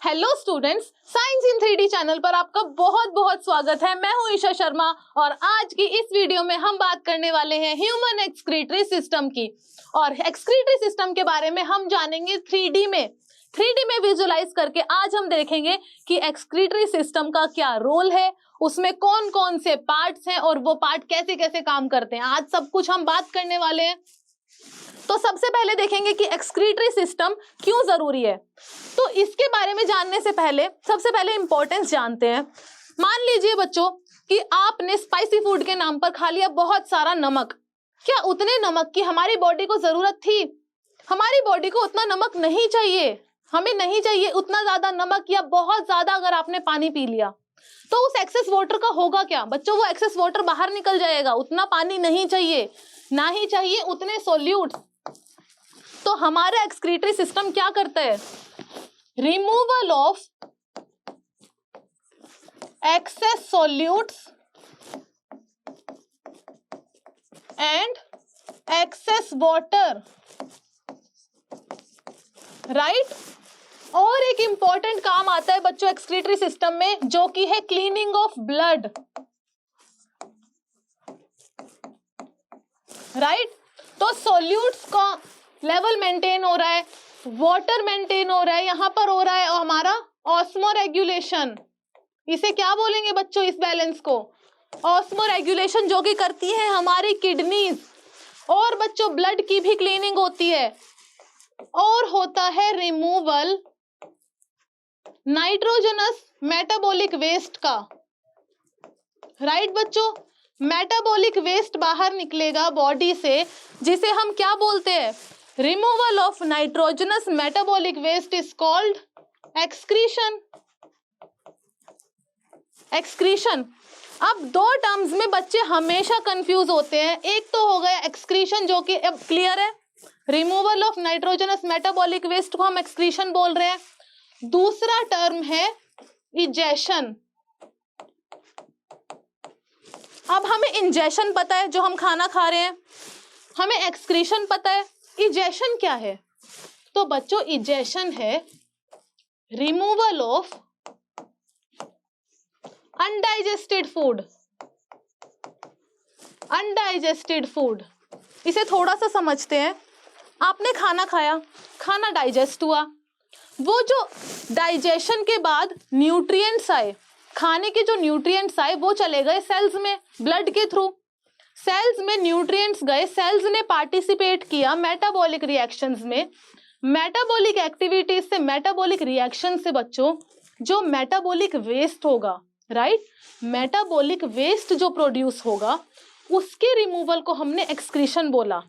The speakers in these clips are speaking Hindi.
हेलो स्टूडेंट्स, साइंस इन 3D चैनल पर आपका बहुत बहुत स्वागत है। मैं हूं ईशा शर्मा और आज की इस वीडियो में हम बात करने वाले हैं ह्यूमन एक्सक्रीटरी सिस्टम की। और एक्सक्रीटरी सिस्टम के बारे में हम जानेंगे 3D में विजुलाइज करके। आज हम देखेंगे कि एक्सक्रीटरी सिस्टम का क्या रोल है, उसमें कौन कौन से पार्ट्स हैं और वो पार्ट कैसे कैसे काम करते हैं। आज सब कुछ हम बात करने वाले हैं। तो सबसे पहले देखेंगे कि एक्सक्रीटरी सिस्टम क्यों जरूरी है। तो इसके बारे में जानने से पहले सबसे पहले इंपॉर्टेंस जानते हैं। मान लीजिए बच्चों कि आपने स्पाइसी फूड के नाम पर खा लिया बहुत सारा नमक। क्या उतने नमक की हमारी बॉडी को जरूरत थी? हमारी बॉडी को उतना नमक नहीं चाहिए, हमें नहीं चाहिए उतना ज्यादा नमक, या बहुत ज्यादा अगर आपने पानी पी लिया तो उस एक्सेस वाटर का होगा क्या बच्चों? वो एक्सेस वाटर बाहर निकल जाएगा। उतना पानी नहीं चाहिए, ना ही चाहिए उतने सोल्यूट। तो हमारा एक्सक्रीटरी सिस्टम क्या करता है? Removal of excess solutes and excess water, right. और एक इंपॉर्टेंट काम आता है बच्चों एक्सक्रीटरी सिस्टम में, जो कि है क्लीनिंग ऑफ ब्लड, राइट। तो सॉल्यूट्स का लेवल मेंटेन हो रहा है, वाटर मेंटेन हो रहा है, यहां पर हो रहा है हमारा ऑस्मो रेगुलेशन। इसे क्या बोलेंगे बच्चों इस बैलेंस को? ऑस्मो रेगुलेशन, जो कि करती है हमारी किडनीज। और बच्चों ब्लड की भी क्लीनिंग होती है। और होता है रिमूवल नाइट्रोजनस मेटाबॉलिक वेस्ट का, राइट बच्चों। मेटाबॉलिक वेस्ट बाहर निकलेगा बॉडी से, जिसे हम क्या बोलते हैं? Removal of nitrogenous metabolic waste is called excretion. Excretion. अब दो टर्म्स में बच्चे हमेशा कंफ्यूज होते हैं। एक तो हो गया एक्सक्रीशन, जो कि अब क्लियर है, removal of nitrogenous metabolic waste को हम एक्सक्रीशन बोल रहे हैं। दूसरा टर्म है इजेशन। अब हमें इंजेशन पता है, जो हम खाना खा रहे हैं, हमें एक्सक्रीशन पता है। इजेशन क्या है? तो बच्चों इजेशन है removal of undigested food. Undigested food, इसे थोड़ा सा समझते हैं। आपने खाना खाया, खाना डाइजेस्ट हुआ, वो जो डाइजेशन के बाद न्यूट्रिएंट्स आए, खाने के जो न्यूट्रिएंट्स आए वो चले गए सेल्स में ब्लड के थ्रू। सेल्स में न्यूट्रिएंट्स गए, सेल्स ने पार्टिसिपेट किया मेटाबॉलिक रिएक्शंस में। मेटाबॉलिक एक्टिविटीज से, मेटाबॉलिक रिएक्शन से बच्चों जो मेटाबॉलिक वेस्ट होगा, राइट, मेटाबॉलिक वेस्ट जो प्रोड्यूस होगा उसके रिमूवल को हमने एक्सक्रीशन बोला।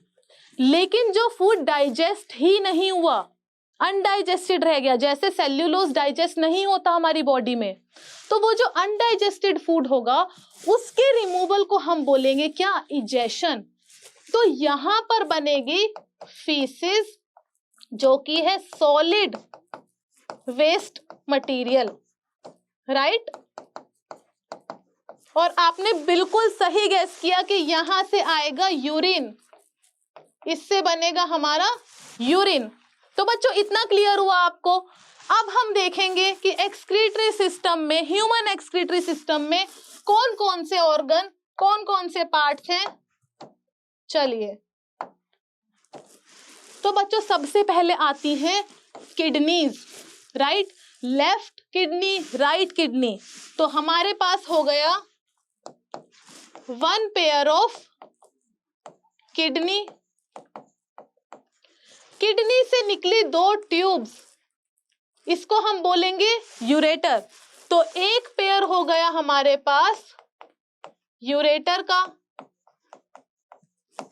लेकिन जो फूड डाइजेस्ट ही नहीं हुआ, अनडाइजेस्टेड रह गया, जैसे सेल्यूलोज डाइजेस्ट नहीं होता हमारी बॉडी में, तो वो जो अनडाइजेस्टेड फूड होगा उसके रिमूवल को हम बोलेंगे क्या? इजेशन। तो यहां पर बनेगी फीसिस, जो कि है सॉलिड वेस्ट मटेरियल, राइट। और आपने बिल्कुल सही गैस किया कि यहां से आएगा यूरिन, इससे बनेगा हमारा यूरिन। तो बच्चों इतना क्लियर हुआ आपको। अब हम देखेंगे कि एक्सक्रीटरी सिस्टम में, ह्यूमन एक्सक्रीटरी सिस्टम में कौन कौन से ऑर्गन, कौन कौन से पार्ट्स हैं। चलिए, तो बच्चों सबसे पहले आती हैं kidneys, right. Left kidney, right kidney. तो हमारे पास हो गया one pair of kidney. Kidney से निकली दो ट्यूब्स, इसको हम बोलेंगे यूरेटर। तो एक पेयर हो गया हमारे पास यूरेटर का,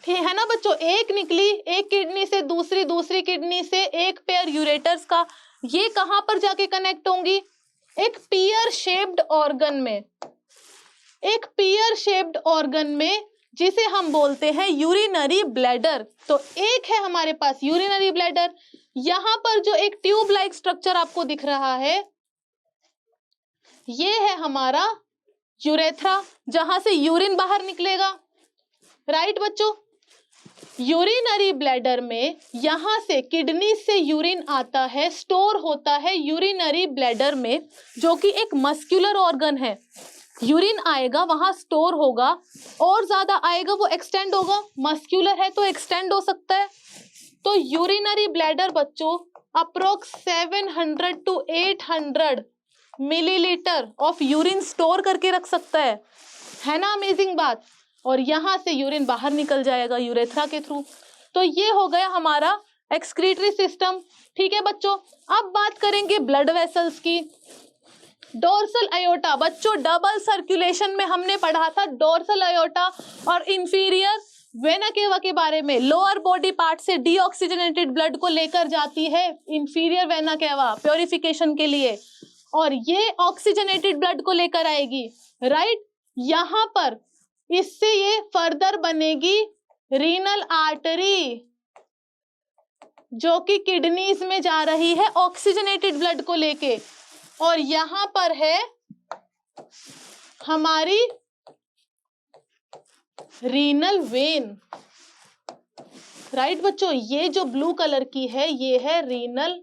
ठीक है ना बच्चों। एक निकली एक किडनी से, दूसरी, दूसरी किडनी से, एक पेयर यूरेटर्स का। ये कहां पर जाके कनेक्ट होंगी? एक पियर शेप्ड ऑर्गन में, एक पियर शेप्ड ऑर्गन में, जिसे हम बोलते हैं यूरिनरी ब्लैडर। तो एक है हमारे पास यूरिनरी ब्लैडर। यहां पर जो एक ट्यूब लाइक स्ट्रक्चर आपको दिख रहा है, ये है हमारा यूरेथ्रा, जहां से यूरिन बाहर निकलेगा, राइट बच्चों। यूरिनरी ब्लैडर में यहाँ से किडनी से यूरिन आता है, स्टोर होता है यूरिनरी ब्लैडर में, जो कि एक मस्कुलर ऑर्गन है। यूरिन आएगा, वहां स्टोर होगा, और ज्यादा आएगा वो एक्सटेंड होगा, मस्कुलर है तो एक्सटेंड हो सकता है। तो यूरिनरी ब्लैडर बच्चों approx 700 to 800 millilitre of urine store करके रख सकता है ना अमेजिंग बात। और यहाँ से यूरिन बाहर निकल जाएगा यूरेथ्रा के थ्रू। तो ये हो गया हमारा एक्सक्रीटरी सिस्टम। ठीक है बच्चों, अब बात करेंगे ब्लड वेसल्स की। डोर्सल अयोटा बच्चों, डबल सर्कुलेशन में हमने पढ़ा था डोर्सल अयोटा और इंफीरियर वेना केवा के बारे में। लोअर बॉडी पार्ट से डीऑक्सीजनेटेड ब्लड को लेकर जाती है इंफीरियर वेना केवा प्योरिफिकेशन के लिए, और ये ऑक्सीजनेटेड ब्लड को लेकर आएगी, राइट। यहाँ पर इससे ये फर्दर बनेगी रीनल आर्टरी, जो कि किडनीज में जा रही है ऑक्सीजनेटेड ब्लड को लेके, और यहां पर है हमारी रीनल वेन, राइट बच्चों। ये जो ब्लू कलर की है ये है रीनल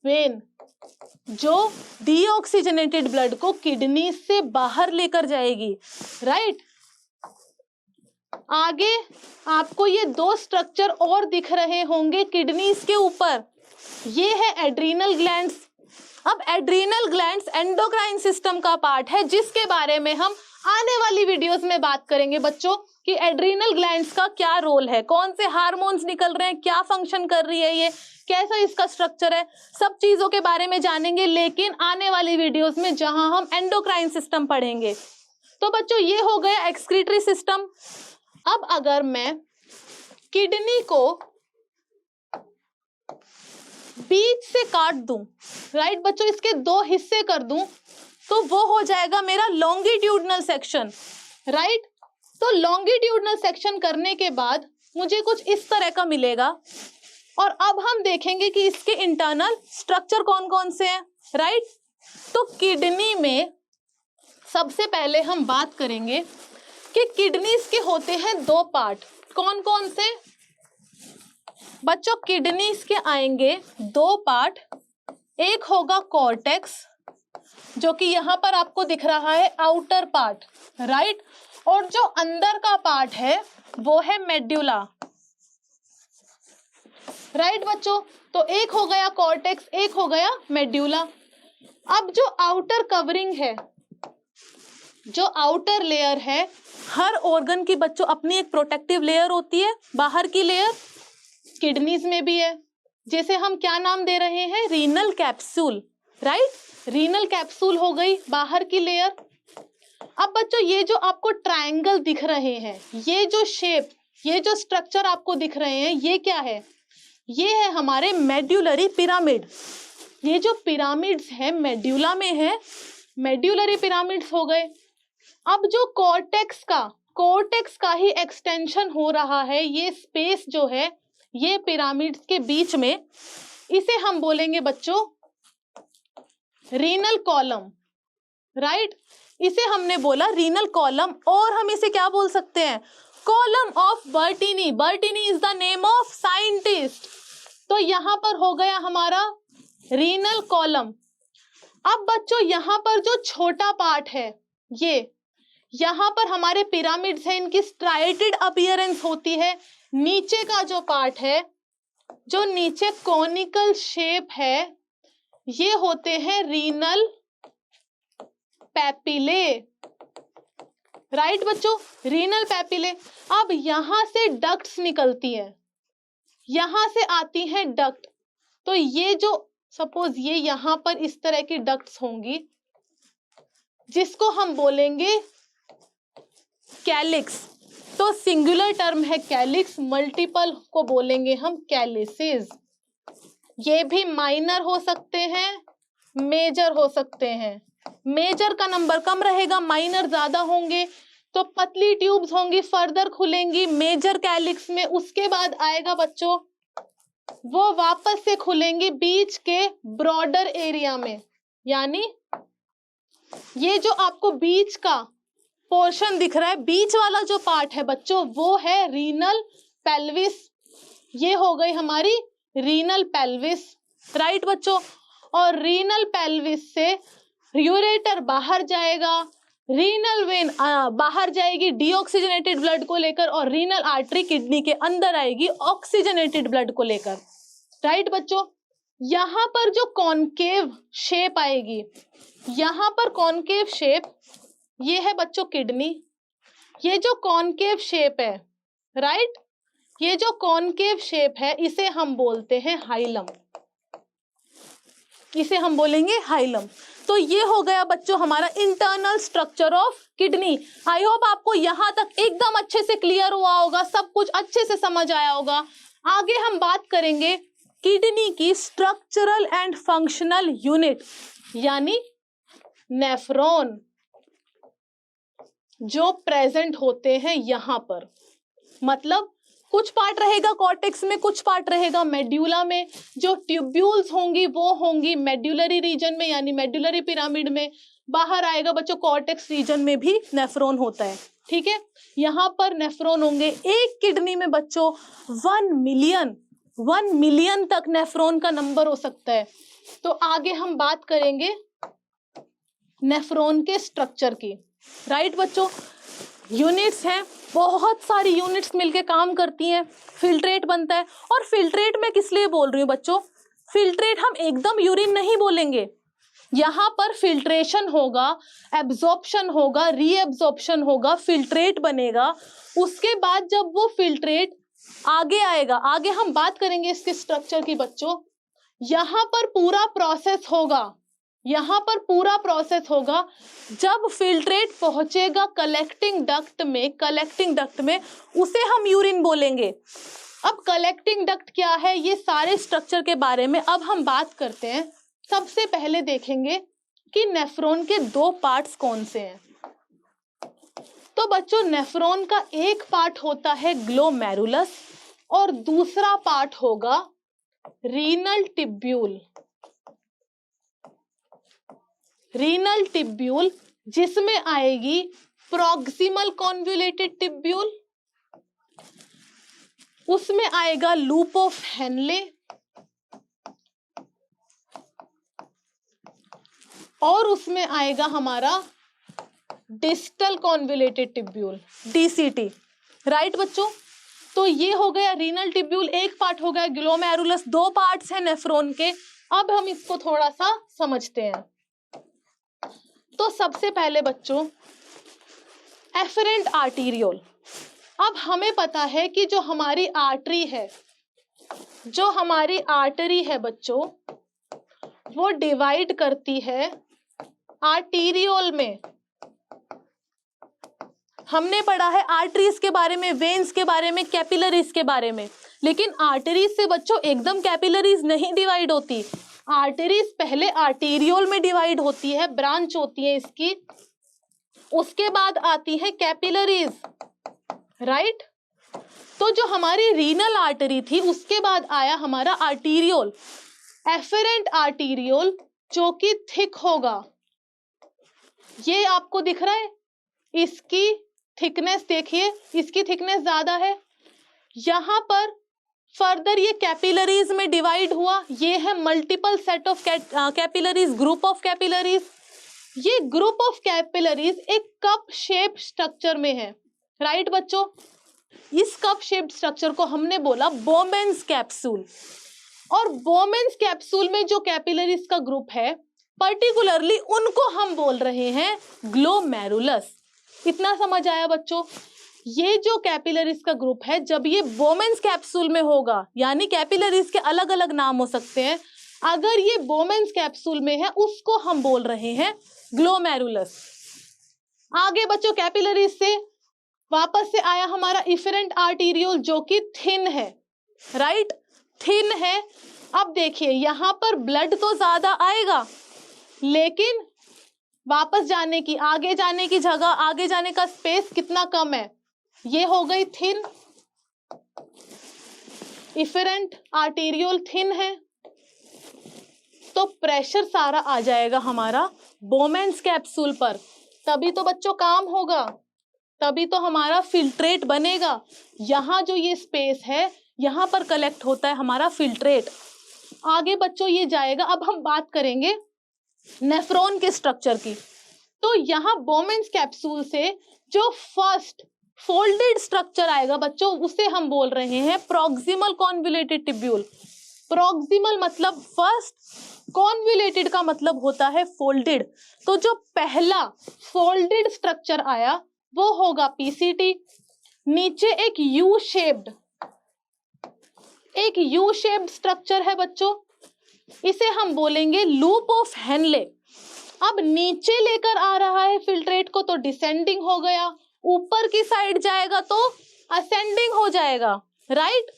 वेन, जो डीऑक्सीजनेटेड ब्लड को किडनी से बाहर लेकर जाएगी, राइट। आगे आपको ये दो स्ट्रक्चर और दिख रहे होंगे किडनीज के ऊपर, ये है एड्रीनल ग्लैंड्स। अब एड्रीनल ग्लैंड्स एंडोक्राइन सिस्टम का पार्ट है, जिसके बारे में हम आने वाली वीडियोस में बात करेंगे बच्चों कि एड्रीनल ग्लैंड्स का क्या रोल है, कौन से हार्मोन्स निकल रहे हैं, क्या फंक्शन कर रही है ये, कैसा इसका स्ट्रक्चर है, सब चीजों के बारे में जानेंगे, लेकिन आने वाली वीडियोस में जहां हम एंडोक्राइन सिस्टम पढ़ेंगे। तो बच्चों ये हो गया एक्सक्रीटरी सिस्टम। अब अगर मैं किडनी को बीच से काट दूं, राइट बच्चों, इसके दो हिस्से कर दूं, तो वो हो जाएगा मेरा लॉन्गिट्यूडनल सेक्शन, राइट। तो लॉन्गिट्यूडनल सेक्शन करने के बाद मुझे कुछ इस तरह का मिलेगा, और अब हम देखेंगे कि इसके इंटरनल स्ट्रक्चर कौन कौन से हैं, राइट। तो किडनी में सबसे पहले हम बात करेंगे कि किडनीज के होते हैं दो पार्ट, कौन कौन से बच्चों। किडनीज के आएंगे दो पार्ट, एक होगा कॉर्टेक्स, जो कि यहां पर आपको दिख रहा है आउटर पार्ट, राइट, और जो अंदर का पार्ट है वो है मेड्यूला, राइट बच्चों। तो एक हो गया कॉर्टेक्स, एक हो गया मेड्यूला। अब जो आउटर कवरिंग है, जो आउटर लेयर है, हर ऑर्गन की बच्चों अपनी एक प्रोटेक्टिव लेयर होती है, बाहर की लेयर किडनीज में भी है, जैसे हम क्या नाम दे रहे हैं, renal capsule, right. Renal capsule हो गई बाहर की लेयर। अब बच्चों ये जो आपको ट्रायंगल दिख रहे हैं, ये जो शेप, ये जो स्ट्रक्चर आपको दिख रहे हैं, ये क्या है, ये है हमारे मेड्यूलरी पिरामिड। ये जो पिरामिड्स है मेड्यूला में है, मेड्यूलरी पिरामिड्स हो गए। अब जो कॉर्टेक्स का ही एक्सटेंशन हो रहा है, ये स्पेस जो है ये पिरामिड्स के बीच में, इसे हम बोलेंगे बच्चों रीनल कॉलम, राइट। इसे हमने बोला रीनल कॉलम, और हम इसे क्या बोल सकते हैं, column of बर्टीनी। बर्टीनी is the name of scientist. तो यहां पर हो गया हमारा रीनल कॉलम। अब बच्चों यहां पर जो छोटा पार्ट है, ये यहां पर हमारे पिरामिड्स हैं, इनकी स्ट्राइटेड अपीयरेंस होती है। नीचे का जो पार्ट है, जो नीचे कॉनिकल शेप है, ये होते हैं रीनल पैपिले, राइट बच्चों, रीनल पैपिले। अब यहां से डक्ट्स निकलती हैं, यहां से आती हैं डक्ट। तो ये जो सपोज ये यहां पर इस तरह की डक्ट्स होंगी, जिसको हम बोलेंगे कैलिक्स। तो सिंगुलर टर्म है कैलिक्स, मल्टीपल को बोलेंगे हम कैलिसेस। ये भी माइनर हो सकते हैं, मेजर हो सकते हैं। मेजर का नंबर कम रहेगा, माइनर ज्यादा होंगे। तो पतली ट्यूब्स होंगी, फर्दर खुलेंगी मेजर कैलिक्स में, उसके बाद आएगा बच्चों वो वापस से खुलेंगी बीच के ब्रॉडर एरिया में। यानी ये जो आपको बीच का पोर्शन दिख रहा है, बीच वाला जो पार्ट है बच्चों, वो है रीनल पेल्विस, ये हो गई हमारी रीनल पेल्विस, राइट बच्चों। और रीनल पेल्विस से यूरेटर बाहर जाएगा, रीनल वेन बाहर जाएगी डीऑक्सीजनेटेड ब्लड को लेकर, और रीनल आर्टरी किडनी के अंदर आएगी ऑक्सीजनेटेड ब्लड को लेकर, राइट बच्चों। यहाँ पर जो कॉनकेव शेप आएगी, यहाँ पर कॉनकेव शेप, ये है बच्चों किडनी, ये जो कॉनकेव शेप है, राइट, ये जो कॉनकेव शेप है इसे हम बोलते हैं हाइलम, इसे हम बोलेंगे हाइलम। तो ये हो गया बच्चों हमारा internal structure of kidney. I hope आपको यहाँ तक एकदम अच्छे से क्लियर हुआ होगा, सब कुछ अच्छे से समझ आया होगा। आगे हम बात करेंगे किडनी की स्ट्रक्चरल एंड फंक्शनल यूनिट, यानी नेफ्रॉन, जो प्रेजेंट होते हैं यहाँ पर। मतलब कुछ पार्ट रहेगा कॉर्टेक्स में, कुछ पार्ट रहेगा मेड्यूला में। जो ट्यूब्यूल्स होंगी वो होंगी मेड्यूलरी रीजन में, यानी मेड्यूलरी पिरामिड में। बाहर आएगा बच्चों कॉर्टेक्स रीजन में भी नेफ्रॉन होता है, ठीक है। यहाँ पर नेफ्रॉन होंगे। एक किडनी में बच्चों 1 मिलियन तक नेफ्रॉन का नंबर हो सकता है। तो आगे हम बात करेंगे नेफ्रॉन के स्ट्रक्चर की, राइट बच्चों। यूनिट्स हैं, बहुत सारी यूनिट्स मिलके काम करती हैं, फिल्ट्रेट बनता है। और फिल्ट्रेट मैं किस लिए बोल रही हूँ बच्चों, फिल्ट्रेट हम एकदम यूरिन नहीं बोलेंगे, यहाँ पर फिल्ट्रेशन होगा, एब्जॉर्प्शन होगा, रीएब्जॉर्प्शन होगा, फिल्ट्रेट बनेगा। उसके बाद जब वो फिल्ट्रेट आगे आएगा, आगे हम बात करेंगे इसके स्ट्रक्चर की बच्चों। यहाँ पर पूरा प्रोसेस होगा, यहाँ पर पूरा प्रोसेस होगा। जब फिल्ट्रेट पहुंचेगा कलेक्टिंग डक्ट में, कलेक्टिंग डक्ट में उसे हम यूरिन बोलेंगे। अब कलेक्टिंग डक्ट क्या है, ये सारे स्ट्रक्चर के बारे में अब हम बात करते हैं। सबसे पहले देखेंगे कि नेफ्रॉन के 2 पार्ट्स कौन से हैं। तो बच्चों नेफ्रॉन का एक पार्ट होता है ग्लोमेरुलस और दूसरा पार्ट होगा रीनल टिब्यूल। रीनल टिब्यूल जिसमें आएगी प्रॉक्सिमल कॉन्वोल्यूटेड टिब्यूल, उसमें आएगा लूप ऑफ हेनले, और उसमें आएगा हमारा distal convoluted tubule, DCT, right बच्चों। तो ये हो गया रीनल टिब्यूल, एक पार्ट हो गया ग्लोमेरुलस, 2 पार्ट्स हैं नेफ्रॉन के। अब हम इसको थोड़ा सा समझते हैं। तो सबसे पहले बच्चों एफरेंट आर्टीरियोल। अब हमें पता है कि जो हमारी आर्टरी है, जो हमारी आर्टरी है बच्चों, वो डिवाइड करती है आर्टीरियोल में। हमने पढ़ा है आर्टरीज के बारे में, वेन्स के बारे में, कैपिलरीज के बारे में, लेकिन आर्टरीज से बच्चों एकदम कैपिलरीज नहीं डिवाइड होती। आर्टरीज पहले आर्टीरियोल में डिवाइड होती है, ब्रांच होती है इसकी, उसके बाद आती है कैपिलरीज, राइट। तो जो हमारी रीनल आर्टरी थी उसके बाद आया हमारा आर्टीरियोल, एफरेंट आर्टीरियोल, जो कि थिक होगा। ये आपको दिख रहा है, इसकी थिकनेस देखिए, इसकी थिकनेस ज्यादा है। यहाँ पर फर्दर ये कैपिलरीज में डिवाइड हुआ, ये है multiple set of capillaries, group of capillaries. ये ग्रुप ऑफ कैपिलरीज एक कप शेप स्ट्रक्चर में है, राइट बच्चों। इस कप शेप स्ट्रक्चर को हमने बोला बोमेन्स कैप्सूल। और बोमेन्स कैप्सूल में जो कैपिलरीज का ग्रुप है पर्टिकुलरली उनको हम बोल रहे हैं ग्लोमेरुलस। इतना समझ आया बच्चों। ये जो कैपिलरीज का ग्रुप है जब ये बोमेन्स कैप्सूल में होगा, यानी कैपिलरीज के अलग अलग नाम हो सकते हैं, अगर ये बोमेन्स कैप्सूल में है उसको हम बोल रहे हैं ग्लोमेरुलस। आगे बच्चों कैपिलरीज से वापस से आया हमारा इफरेंट आर्टीरियोल, जो कि थिन है, राइट, थिन है। अब देखिए यहाँ पर ब्लड तो ज्यादा आएगा, लेकिन वापस जाने की, आगे जाने की जगह, आगे जाने का स्पेस कितना कम है। ये हो गई थिन, इफरेंट आर्टीरियोल थिन है, तो प्रेशर सारा आ जाएगा हमारा बोमेन्स कैप्सूल पर, तभी तो बच्चों काम होगा। तभी तो हमारा फिल्ट्रेट बनेगा। यहाँ जो ये स्पेस है, यहाँ पर कलेक्ट होता है हमारा फिल्ट्रेट। आगे बच्चों ये जाएगा। अब हम बात करेंगे नेफ्रॉन के स्ट्रक्चर की। तो यहाँ बोमेन्स कैप्सूल से जो फर्स्ट फोल्डेड स्ट्रक्चर आएगा बच्चों, उसे हम बोल रहे हैं प्रॉक्सिमल कॉन्वोल्यूटेड टिब्यूल। प्रॉक्सिमल मतलब फर्स्ट, कॉन्वोल्यूटेड का मतलब होता है फोल्डेड। तो जो पहला फोल्डेड स्ट्रक्चर आया वो होगा पीसीटी। नीचे एक यू शेप्ड स्ट्रक्चर है बच्चों, इसे हम बोलेंगे लूप ऑफ हेनले। अब नीचे लेकर आ रहा है फिल्ट्रेट को तो डिसेंडिंग हो गया, ऊपर की साइड जाएगा तो असेंडिंग हो जाएगा, राइट।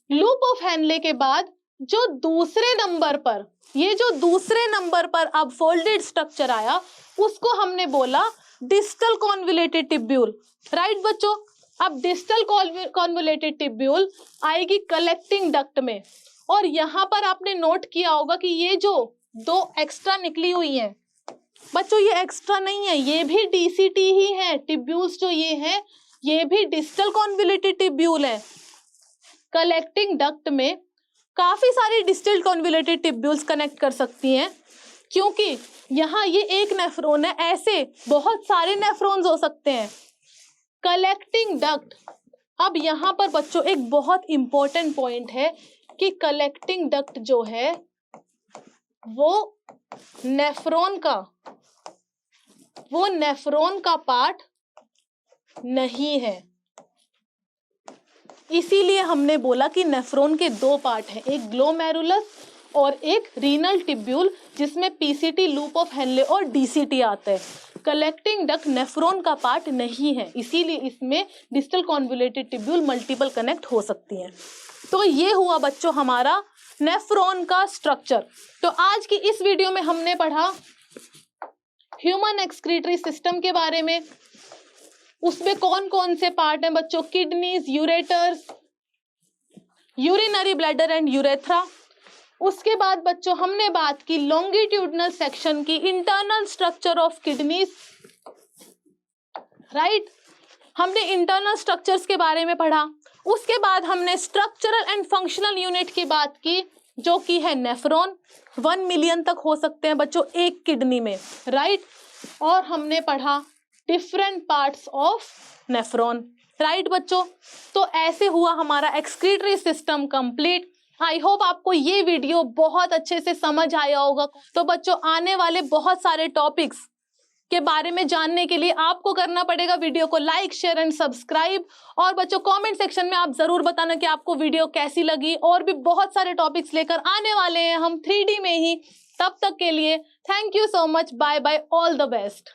लूप ऑफ हेनले के बाद जो दूसरे नंबर पर, ये जो दूसरे नंबर पर अब फोल्डेड स्ट्रक्चर आया, उसको हमने बोला डिस्टल कॉन्वोल्यूटेड टिब्यूल, राइट बच्चों। अब डिस्टल कॉन्वोल्यूटेड टिब्यूल आएगी कलेक्टिंग डक्ट में। और यहाँ पर आपने नोट किया होगा कि ये जो दो एक्स्ट्रा निकली हुई हैं बच्चों, ये एक्स्ट्रा नहीं है, ये भी डीसीटी ही है। टिब्यूल्स जो ये हैं, ये भी डिस्टल कॉन्वोल्यूटेड टिब्यूल है। कलेक्टिंग डक्ट में काफी सारी डिस्टल कॉन्वोल्यूटेड टिब्यूल्स कनेक्ट कर सकती हैं, क्योंकि यहाँ ये एक नेफ्रॉन है, ऐसे बहुत सारे नेफ्रॉन्स हो सकते हैं। कलेक्टिंग डक्ट, अब यहाँ पर बच्चों एक बहुत इंपॉर्टेंट पॉइंट है कि कलेक्टिंग डक्ट जो है वो नेफ्रॉन का पार्ट नहीं है। इसीलिए हमने बोला कि नेफ्रॉन के दो पार्ट हैं, एक ग्लोमेरुलस और एक रीनल टिब्यूल, जिसमें पीसीटी, लूप ऑफ हेनले और डीसीटी आता है। कलेक्टिंग डक्ट नेफ्रॉन का पार्ट नहीं है, इसीलिए इसमें distal convoluted tubule multiple connect हो सकती हैं। तो ये हुआ बच्चों हमारा नेफ्रॉन का स्ट्रक्चर। तो आज की इस वीडियो में हमने पढ़ा ह्यूमन एक्सक्रीटरी सिस्टम के बारे में। उसमें कौन कौन से पार्ट हैं बच्चों? Kidneys, ureters, urinary bladder and urethra. उसके बाद बच्चों हमने बात की लॉन्गिट्यूडनल सेक्शन की, internal structure of kidneys, right. हमने इंटरनल स्ट्रक्चर्स के बारे में पढ़ा। उसके बाद हमने स्ट्रक्चरल एंड फंक्शनल यूनिट की बात की, जो कि है नेफ्रॉन। 1 मिलियन तक हो सकते हैं बच्चों एक किडनी में, राइट। और हमने पढ़ा different parts of nephron, right बच्चों। तो ऐसे हुआ हमारा excretory system complete. I hope आपको ये वीडियो बहुत अच्छे से समझ आया होगा। तो बच्चों आने वाले बहुत सारे टॉपिक्स के बारे में जानने के लिए आपको करना पड़ेगा वीडियो को लाइक, शेयर एंड सब्सक्राइब। और बच्चों कमेंट सेक्शन में आप जरूर बताना कि आपको वीडियो कैसी लगी। और भी बहुत सारे टॉपिक्स लेकर आने वाले हैं हम 3D में ही। तब तक के लिए thank you so much, bye bye, all the best.